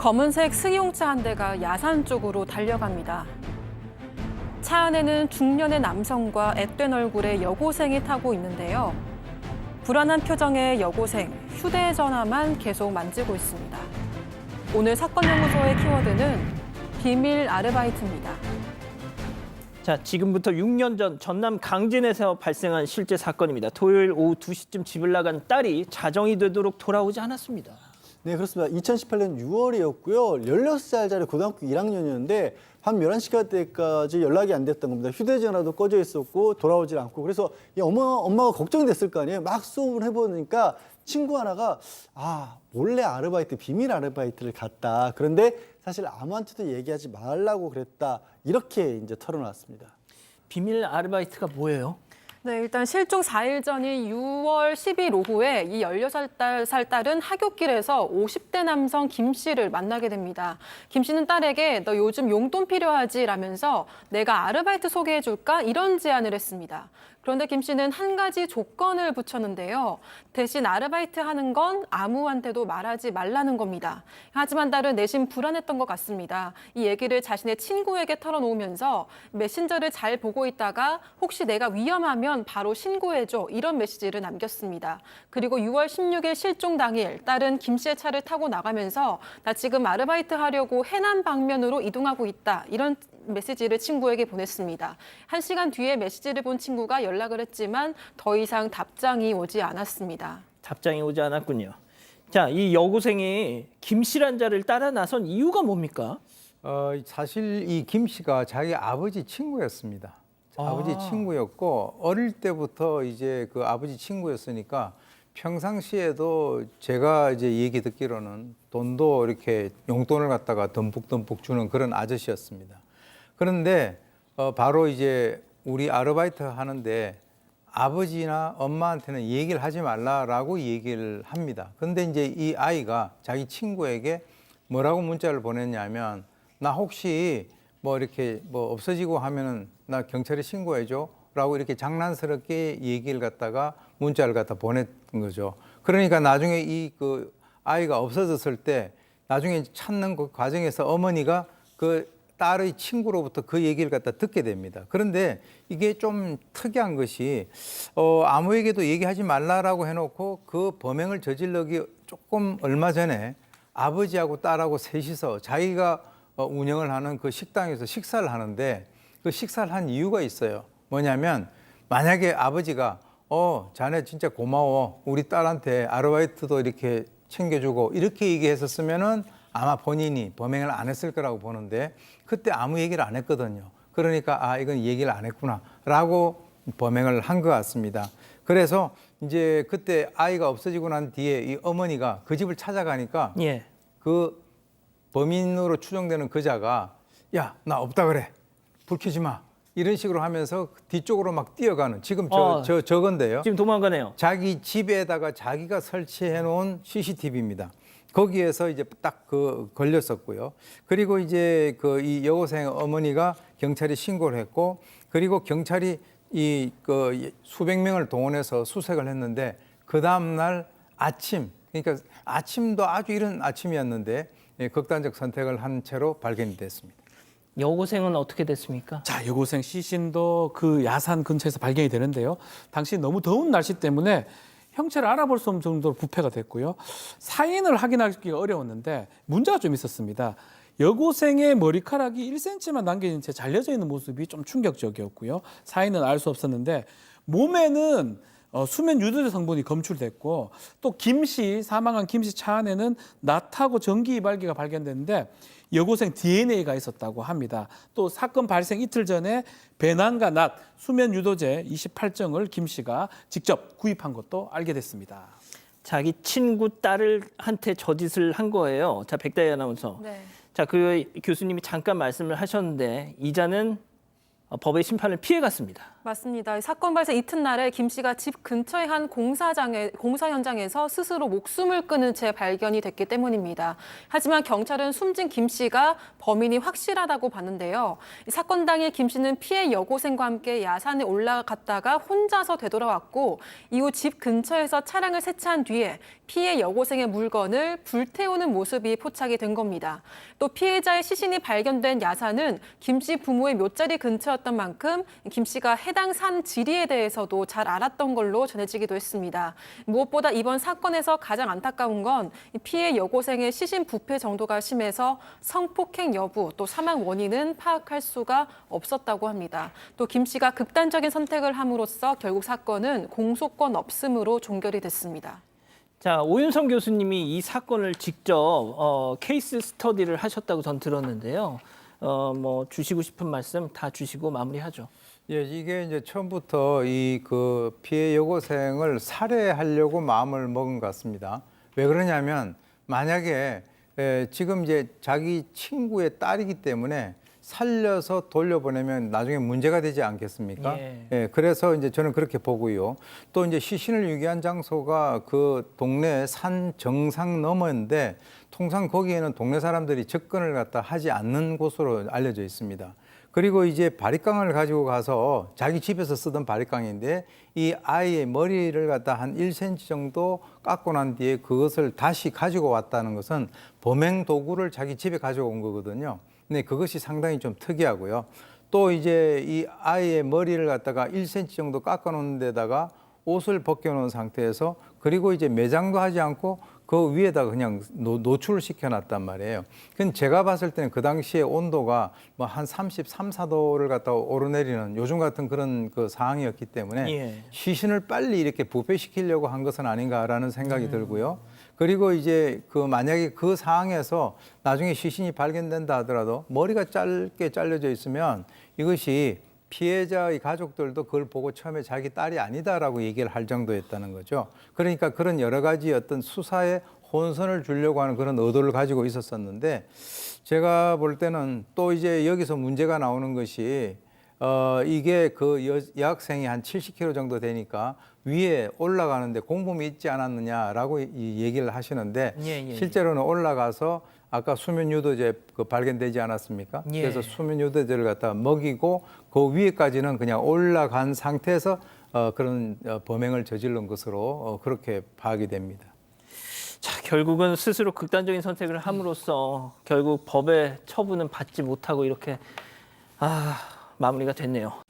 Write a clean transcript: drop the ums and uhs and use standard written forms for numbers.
검은색 승용차 한 대가 야산 쪽으로 달려갑니다. 차 안에는 중년의 남성과 앳된 얼굴의 여고생이 타고 있는데요. 불안한 표정의 여고생, 휴대전화만 계속 만지고 있습니다. 오늘 사건 연구소의 키워드는 비밀 아르바이트입니다. 자, 지금부터 6년 전 전남 강진에서 발생한 실제 사건입니다. 토요일 오후 2시쯤 집을 나간 딸이 자정이 되도록 돌아오지 않았습니다. 네, 그렇습니다. 2018년 6월이었고요. 16살짜리 고등학교 1학년이었는데 밤 11시까지 연락이 안 됐던 겁니다. 휴대전화도 꺼져 있었고 돌아오질 않고. 그래서 이 엄마가 걱정이 됐을 거 아니에요. 막 수업을 해보니까 친구 하나가 몰래 아르바이트, 비밀 아르바이트를 갔다. 그런데 사실 아무한테도 얘기하지 말라고 그랬다. 이렇게 이제 털어놨습니다. 비밀 아르바이트가 뭐예요? 네, 일단 실종 4일 전인 6월 10일 오후에 이 16살 딸은 하굣길에서 50대 남성 김 씨를 만나게 됩니다. 김 씨는 딸에게 너 요즘 용돈 필요하지? 라면서 내가 아르바이트 소개해줄까? 이런 제안을 했습니다. 그런데 김 씨는 한 가지 조건을 붙였는데요. 대신 아르바이트 하는 건 아무한테도 말하지 말라는 겁니다. 하지만 딸은 내심 불안했던 것 같습니다. 이 얘기를 자신의 친구에게 털어놓으면서 메신저를 잘 보고 있다가 혹시 내가 위험하면 바로 신고해줘 이런 메시지를 남겼습니다. 그리고 6월 16일 실종 당일 딸은 김 씨의 차를 타고 나가면서 나 지금 아르바이트 하려고 해남 방면으로 이동하고 있다 이런 메시지를 친구에게 보냈습니다. 1시간 뒤에 메시지를 본 친구가 연락을 했지만 더 이상 답장이 오지 않았습니다. 답장이 오지 않았군요. 자, 이 여고생이 김 씨란 자를 따라 나선 이유가 뭡니까? 사실 이 김 씨가 자기 아버지 친구였습니다. 아버지 친구였고 어릴 때부터 이제 그 아버지 친구였으니까 평상시에도 제가 이제 얘기 듣기로는 돈도 이렇게 용돈을 갖다가 듬뿍듬뿍 주는 그런 아저씨였습니다. 그런데 바로 이제 우리 아르바이트 하는데 아버지나 엄마한테는 얘기를 하지 말라라고 얘기를 합니다. 그런데 이제 이 아이가 자기 친구에게 뭐라고 문자를 보냈냐면 나 혹시 뭐 이렇게 뭐 없어지고 하면은 나 경찰에 신고해줘 라고 이렇게 장난스럽게 얘기를 갖다가 문자를 갖다 보냈던 거죠. 그러니까 나중에 이 그 아이가 없어졌을 때 나중에 찾는 그 과정에서 어머니가 그 딸의 친구로부터 그 얘기를 갖다 듣게 됩니다. 그런데 이게 좀 특이한 것이 아무에게도 얘기하지 말라라고 해놓고 그 범행을 저질러기 조금 얼마 전에 아버지하고 딸하고 셋이서 자기가 운영을 하는 그 식당에서 식사를 하는데 그 식사를 한 이유가 있어요. 뭐냐면 만약에 아버지가 자네 진짜 고마워. 우리 딸한테 아르바이트도 이렇게 챙겨주고 이렇게 얘기했었으면은 아마 본인이 범행을 안 했을 거라고 보는데 그때 아무 얘기를 안 했거든요. 그러니까 이건 얘기를 안 했구나라고 범행을 한 것 같습니다. 그래서 이제 그때 아이가 없어지고 난 뒤에 이 어머니가 그 집을 찾아가니까 그 범인으로 추정되는 그자가 야, 나 없다 그래. 불 켜지 마. 이런 식으로 하면서 뒤쪽으로 막 뛰어가는 지금 저건데요. 지금 도망가네요. 자기 집에다가 자기가 설치해 놓은 CCTV입니다. 거기에서 이제 딱 걸렸었고요. 그리고 이제 이 여고생 어머니가 경찰에 신고를 했고, 그리고 경찰이 수백 명을 동원해서 수색을 했는데 그 다음 날 아침, 그러니까 아침도 아주 이른 아침이었는데 극단적 선택을 한 채로 발견이 됐습니다. 여고생은 어떻게 됐습니까? 자, 여고생 시신도 그 야산 근처에서 발견이 되는데요. 당시 너무 더운 날씨 때문에 형체를 알아볼 수 없는 정도로 부패가 됐고요. 사인을 확인하기가 어려웠는데 문제가 좀 있었습니다. 여고생의 머리카락이 1cm만 남겨진 채 잘려져 있는 모습이 좀 충격적이었고요. 사인은 알 수 없었는데 몸에는 수면 유도제 성분이 검출됐고 또 사망한 김 씨 차 안에는 낫하고 전기 이발기가 발견됐는데 여고생 DNA가 있었다고 합니다. 또 사건 발생 이틀 전에 배낭과 낫, 수면 유도제 28정을 김 씨가 직접 구입한 것도 알게 됐습니다. 자기 친구 딸한테 저짓을 한 거예요. 자, 백다희 아나운서. 네. 자, 그 교수님이 잠깐 말씀을 하셨는데 이자는 법의 심판을 피해갔습니다. 맞습니다. 사건 발생 이튿날에 김 씨가 집 근처의 한 공사 현장에서 스스로 목숨을 끊은 채 발견이 됐기 때문입니다. 하지만 경찰은 숨진 김 씨가 범인이 확실하다고 봤는데요. 이 사건 당일 김 씨는 피해 여고생과 함께 야산에 올라갔다가 혼자서 되돌아왔고 이후 집 근처에서 차량을 세차한 뒤에 피해 여고생의 물건을 불태우는 모습이 포착이 된 겁니다. 또 피해자의 시신이 발견된 야산은 김 씨 부모의 묘자리 근처였던 만큼 김 씨가 해당 산 지리에 대해서도 잘 알았던 걸로 전해지기도 했습니다. 무엇보다 이번 사건에서 가장 안타까운 건 피해 여고생의 시신 부패 정도가 심해서 성폭행 여부 또 사망 원인은 파악할 수가 없었다고 합니다. 또 김 씨가 극단적인 선택을 함으로써 결국 사건은 공소권 없음으로 종결이 됐습니다. 자, 오윤성 교수님이 이 사건을 직접 케이스 스터디를 하셨다고 전 들었는데요. 뭐 주시고 싶은 말씀 다 주시고 마무리하죠. 예, 이게 이제 처음부터 이 그 피해 여고생을 살해하려고 마음을 먹은 것 같습니다. 왜 그러냐면 만약에 지금 이제 자기 친구의 딸이기 때문에 살려서 돌려보내면 나중에 문제가 되지 않겠습니까? 예. 그래서 이제 저는 그렇게 보고요. 또 이제 시신을 유기한 장소가 그 동네 산 정상 너머인데 통상 거기에는 동네 사람들이 접근을 갖다 하지 않는 곳으로 알려져 있습니다. 그리고 이제 바리깡을 가지고 가서 자기 집에서 쓰던 바리깡인데 이 아이의 머리를 갖다 한 1cm 정도 깎고 난 뒤에 그것을 다시 가지고 왔다는 것은 범행 도구를 자기 집에 가지고 온 거거든요. 근데 그것이 상당히 좀 특이하고요. 또 이제 이 아이의 머리를 갖다가 1cm 정도 깎아 놓은 데다가 옷을 벗겨 놓은 상태에서 그리고 이제 매장도 하지 않고 그 위에다가 그냥 노출을 시켜놨단 말이에요. 그건 제가 봤을 때는 그 당시에 온도가 뭐 한 33, 4도를 갖다가 오르내리는 요즘 같은 그런 그 상황이었기 때문에 예. 시신을 빨리 이렇게 부패시키려고 한 것은 아닌가라는 생각이 들고요. 그리고 이제 그 만약에 그 상황에서 나중에 시신이 발견된다 하더라도 머리가 짧게 잘려져 있으면 이것이 피해자의 가족들도 그걸 보고 처음에 자기 딸이 아니다라고 얘기를 할 정도였다는 거죠. 그러니까 그런 여러 가지 어떤 수사에 혼선을 주려고 하는 그런 의도를 가지고 있었었는데 제가 볼 때는 또 이제 여기서 문제가 나오는 것이 이게 그 여학생이 한 70kg 정도 되니까 위에 올라가는데 공범이 있지 않았느냐라고 이 얘기를 하시는데 예. 실제로는 올라가서 아까 수면 유도제 그 발견되지 않았습니까? 예. 그래서 수면 유도제를 갖다 먹이고 그 위에까지는 그냥 올라간 상태에서 그런 범행을 저지른 것으로 그렇게 파악이 됩니다. 자, 결국은 스스로 극단적인 선택을 함으로써 결국 법의 처분은 받지 못하고 이렇게 마무리가 됐네요.